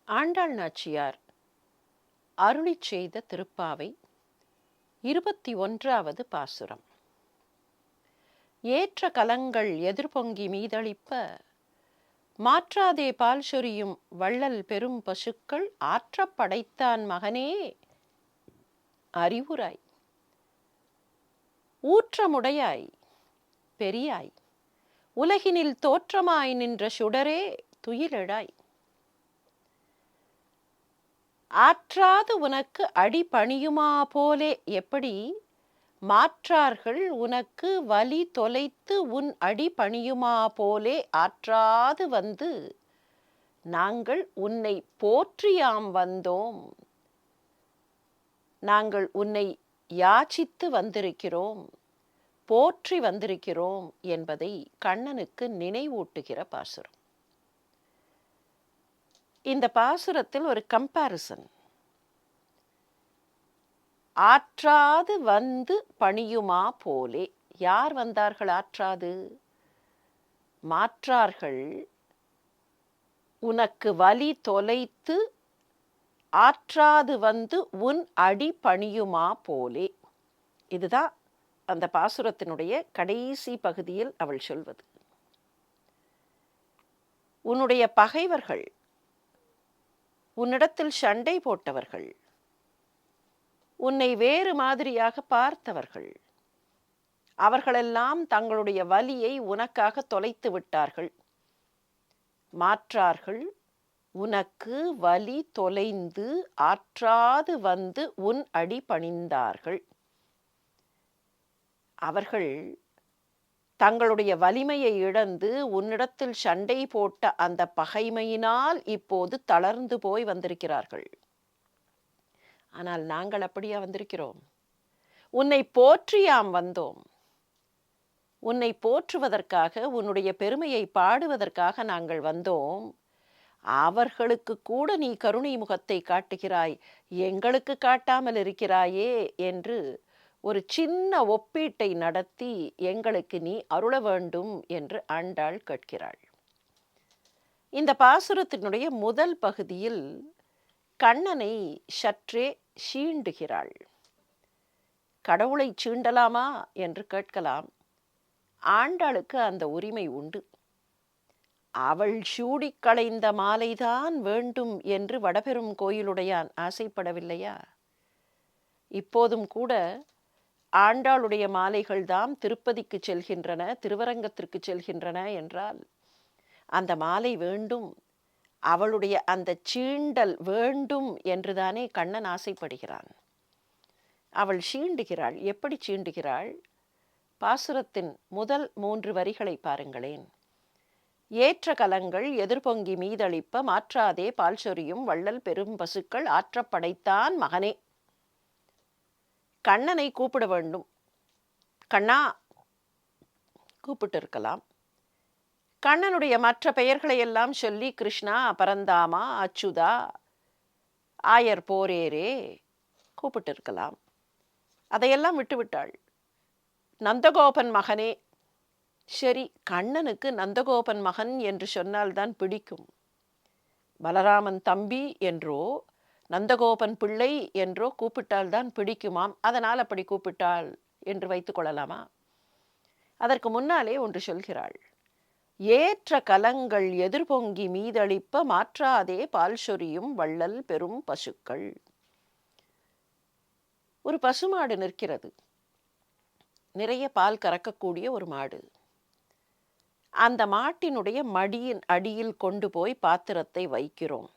ஆண்டாள் நாச்சியார் அருளிச் செய்த திருப்பாவை 21வது பாசுரம். ஏற்ற கலங்கள் எதிர்பொங்கி மீதளிப்ப மாற்றாதே பால் சொரியும் வள்ளல் பெரும் பசுக்கள் ஆற்றப் படைத்தான் மகனே அறிவுராய். ஊற்றமுடையாய் பெரியாய் உலகினில் தோற்றமாய் நின்ற சுடரே துயிலெழாய். ஆற்றாது உனக்கு அடி பணியுமா போலே எப்படி மாற்றார்கள் உனக்கு வலி தொலைத்து உன் அடி பணியுமா போலே ஆற்றாது வந்து நாங்கள் உன்னை போற்றியாம் வந்தோம். நாங்கள் உன்னை யாச்சித்து வந்திருக்கிறோம், போற்றி வந்திருக்கிறோம் என்பதை கண்ணனுக்கு நினைவூட்டுகிற பாசுரம். இந்த பாசுரத்தில் ஒரு கம்பேரிசன். ஆற்றாது வந்து பணியுமா போலே. யார் வந்தார்கள் ஆற்றாது? மாற்றார்கள் உனக்கு வலி தொலைத்து ஆற்றாது வந்து உன் அடி பணியுமா போலே. இதுதான் அந்த பாசுரத்தினுடைய கடைசி பகுதியில் அவள் சொல்வது. உன்னுடைய பகைவர்கள், உன்னிடத்தில் சண்டை போட்டவர்கள், உன்னை வேறு மாதிரியாக பார்த்தவர்கள், அவர்களெல்லாம் தங்களுடைய வலியை உனக்காக தொலைத்து விட்டார்கள். மாற்றார்கள் உனக்கு வலி தொலைந்து ஆற்றாது வந்து உன் அடி பணிந்தார்கள். அவர்கள் தங்களுடைய வலிமையை இழந்து உன்னிடத்தில் சண்டை போட்ட அந்த பகைமையினால் இப்போது தளர்ந்து போய் வந்திருக்கிறார்கள். ஆனால் நாங்கள் அப்படியா வந்திருக்கிறோம்? உன்னை போற்றியாம் வந்தோம். உன்னை போற்றுவதற்காக, உன்னுடைய பெருமையை பாடுவதற்காக நாங்கள் வந்தோம். அவர்களுக்கு கூட நீ கருணை முகத்தை காட்டுகிறாய், எங்களுக்கு காட்டாமல் இருக்கிறாயே என்று ஒரு சின்ன ஒப்பீட்டை நடத்தி எங்களுக்கு நீ அருள வேண்டும் என்று ஆண்டாள் கேட்கிறாள். இந்த பாசுரத்தினுடைய முதல் பகுதியில் கண்ணனை சற்றே சீண்டுகிறாள். கடவுளை சீண்டலாமா என்று கேட்கலாம். ஆண்டாளுக்கு அந்த உரிமை உண்டு. அவள் சூடி களைந்த மாலைதான் வேண்டும் என்று வடபெரும் கோயிலுடையான் ஆசைப்படவில்லையா? இப்போதும் கூட ஆண்டாளுடைய மாலைகள்தாம் திருப்பதிக்கு செல்கின்றன, திருவரங்கத்திற்கு செல்கின்றன என்றால் அந்த மாலை வேண்டும், அவளுடைய அந்த சீண்டல் வேண்டும் என்றுதானே கண்ணன் ஆசைப்படுகிறான். அவள் சீண்டுகிறாள். எப்படி சீண்டுகிறாள்? பாசுரத்தின் முதல் 3 வரிகளை பாருங்களேன். ஏற்ற கலங்கள் எதிர்பொங்கி மீதளிப்ப மாற்றாதே பால் சொரியும் வள்ளல் பெரும் பசுக்கள் ஆற்றப் படைத்தான் மகனே. கண்ணனை கூப்பிட வேண்டும். கண்ணா கூப்பிட்டு இருக்கலாம். கண்ணனுடைய மற்ற பெயர்களை எல்லாம் சொல்லி கிருஷ்ணா, பரந்தாமா, அச்சுதா, ஆயர் போரேரே கூப்பிட்டு இருக்கலாம். அதையெல்லாம் விட்டுவிட்டாள். நந்தகோபன் மகனே. சரி, கண்ணனுக்கு நந்தகோபன் மகன் என்று சொன்னால்தான் பிடிக்கும். பலராமன் தம்பி என்றோ நந்தகோபன் பிள்ளை என்றோ கூப்பிட்டால்தான் பிடிக்குமாம். அதனால் அப்படி கூப்பிட்டாள் என்று வைத்துக் கொள்ளலாமா? அதற்கு முன்னாலே ஒன்று சொல்கிறாள். ஏற்ற கலங்கள் எதிர்பொங்கி மீதளிப்ப மாற்றாதே பால் சொரியும் வள்ளல் பெரும் பசுக்கள். ஒரு பசுமாடு நிற்கிறது. நிறைய பால் கறக்கக்கூடிய ஒரு மாடு. அந்த மாட்டினுடைய மடியின் அடியில் கொண்டு போய் பாத்திரத்தை வைக்கிறோம்.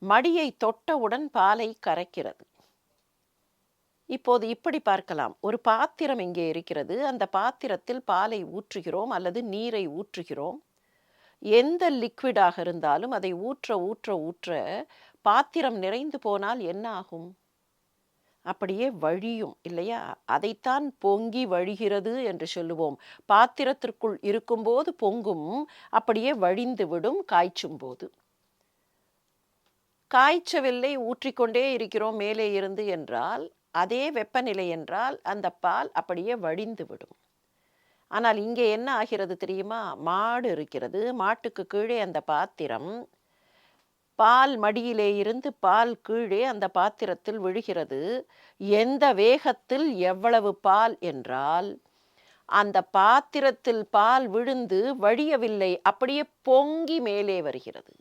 மடியை தொட்டவுடன் பாலை கறக்கிறது. இப்போது இப்படி பார்க்கலாம். ஒரு பாத்திரம் இங்கே இருக்கிறது. அந்த பாத்திரத்தில் பாலை ஊற்றுகிறோம் அல்லது நீரை ஊற்றுகிறோம். எந்த லிக்விடாக இருந்தாலும் அதை ஊற்ற ஊற்ற ஊற்ற பாத்திரம் நிறைந்து போனால் என்ன ஆகும்? அப்படியே வழியும் இல்லையா? அதைத்தான் பொங்கி வழிகிறது என்று சொல்லுவோம். பாத்திரத்திற்குள் இருக்கும்போது பொங்கும், அப்படியே வழிந்து விடும் காய்ச்சும் போது. காய்ச்சவில்லை, ஊற்றிக்கொண்டே இருக்கிறோம் மேலே இருந்து என்றால், அதே வெப்பநிலை என்றால் அந்த பால் அப்படியே வடிந்து விடும். ஆனால் இங்கே என்ன ஆகிறது தெரியுமா? மாடு இருக்கிறது. மாட்டுக்கு கீழே அந்த பாத்திரம். பால் மடியிலே இருந்து பால் கீழே அந்த பாத்திரத்தில் விழுகிறது. எந்த வேகத்தில் எவ்வளவு பால் என்றால், அந்த பாத்திரத்தில் பால் விழுந்து வழியவில்லை. அப்படியே பொங்கி மேலே வருகிறது.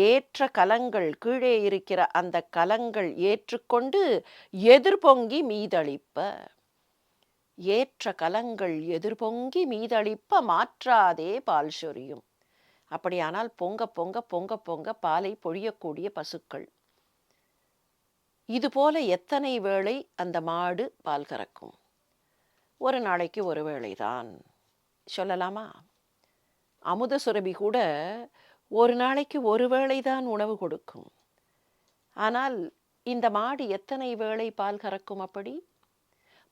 ஏற்ற கலங்கள் கீழே இருக்கிற அந்த கலங்கள் ஏற்றுக்கொண்டு எதிர்பொங்கி மீதளிப்ப. ஏற்ற கலங்கள் எதிர்பொங்கி மீதளிப்ப மாற்றாதே பால் சொரியும். அப்படியானால் பொங்க பொங்க பொங்க பொங்க பாலை பொழியக்கூடிய பசுக்கள். இதுபோல எத்தனை வேளை அந்த மாடு பால் கறக்கும்? ஒரு நாளைக்கு ஒரு வேளைதான் சொல்லலாமா? அமுத சுரபி கூட ஒரு நாளைக்கு ஒரு வேளைதான் உணவு கொடுக்கும். ஆனால் இந்த மாடு எத்தனை வேளை பால் கறக்கும்? அப்படி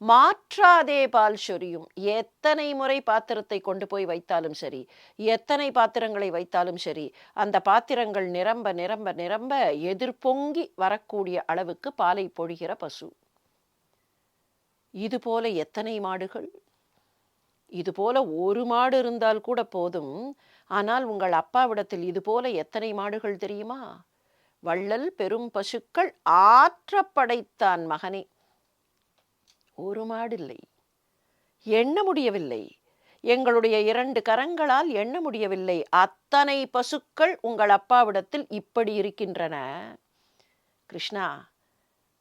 மாற்றாதே பால் சொரியும். எத்தனை முறை பாத்திரத்தை கொண்டு போய் வைத்தாலும் சரி, எத்தனை பாத்திரங்களை வைத்தாலும் சரி, அந்த பாத்திரங்கள் நிரம்ப நிரம்ப நிரம்ப எதிர்பொங்கி வரக்கூடிய அளவுக்கு பாலை பொழிகிற பசு. இதுபோல எத்தனை மாடுகள்? இதுபோல ஒரு மாடு இருந்தால் கூட போதும். ஆனால் உங்கள் அப்பாவிடத்தில் இதுபோல எத்தனை மாடுகள் தெரியுமா? வள்ளல் பெரும் பசுக்கள் ஆற்ற படைத்தான் மகனே. ஒரு மாடில்லை, எண்ண முடியவில்லை. எங்களுடைய 2 கரங்களால் எண்ண முடியவில்லை. அத்தனை பசுக்கள் உங்கள் அப்பாவிடத்தில் இப்படி இருக்கின்றன. கிருஷ்ணா,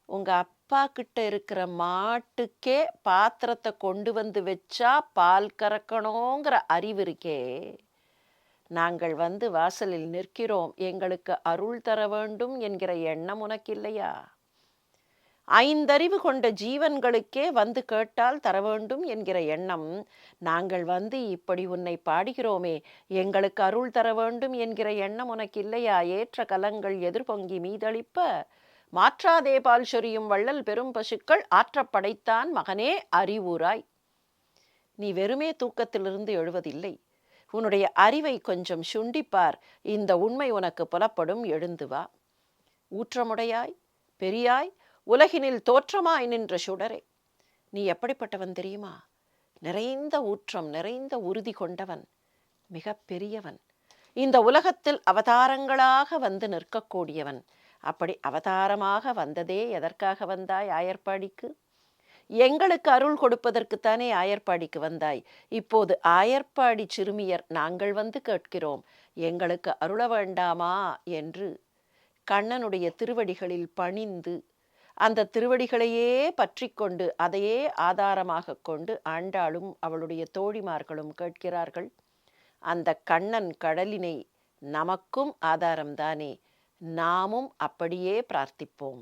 உங்க அப்பா கிட்ட இருக்கிற மாட்டுக்கே பாத்திரத்தை கொண்டு வந்து வச்சா பால் கறக்கணுங்கிற அறிவு இருக்கே. நாங்கள் வந்து வாசலில் நிற்கிறோம், எங்களுக்கு அருள் தர வேண்டும் என்கிற எண்ணம் உனக்கு இல்லையா? 5 அறிவு கொண்ட ஜீவன்களுக்கே வந்து கேட்டால் தர வேண்டும் என்கிற எண்ணம், நாங்கள் வந்து இப்படி உன்னை பாடுகிறோமே, எங்களுக்கு அருள் தர வேண்டும் என்கிற எண்ணம் உனக்கு இல்லையா? ஏற்ற கலங்கள் எதிர்பொங்கி மீதளிப்ப மாற்றாதே பால் சொரியும் வள்ளல் பெரும் பசுக்கள் ஆற்றப் படைத்தான் மகனே அறிவுராய். நீ வெறுமே தூக்கத்திலிருந்து எழுவதில்லை. உன்னுடைய அறிவை கொஞ்சம் சுண்டிப்பார். இந்த உண்மை உனக்கு புலப்படும். எழுந்து வா. ஊற்றமுடையாய் பெரியாய் உலகினில் தோற்றமாய் நின்ற சுடரே. நீ எப்படிப்பட்டவன் தெரியுமா? நிறைந்த ஊற்றம், நிறைந்த உறுதி கொண்டவன், மிக பெரியவன். இந்த உலகத்தில் அவதாரங்களாக வந்து நிற்கக்கூடியவன். அப்படி அவதாரமாக வந்ததே எதற்காக வந்தாய்? ஆயர்பாடிக்கு. எங்களுக்கு அருள் கொடுப்பதற்குத்தானே ஆயர்பாடிக்கு வந்தாய். இப்போது ஆயர்பாடி சிறுமியர் நாங்கள் வந்து கேட்கிறோம், எங்களுக்கு அருள வேண்டாமா என்று கண்ணனுடைய திருவடிகளில் பணிந்து, அந்த திருவடிகளையே பற்றி கொண்டு, அதையே ஆதாரமாக கொண்டு ஆண்டாளும் அவளுடைய தோழிமார்களும் கேட்கிறார்கள். அந்த கண்ணன் கடலினை நமக்கும் ஆதாரம்தானே, நாமும் அப்படியே பிரார்த்திப்போம்.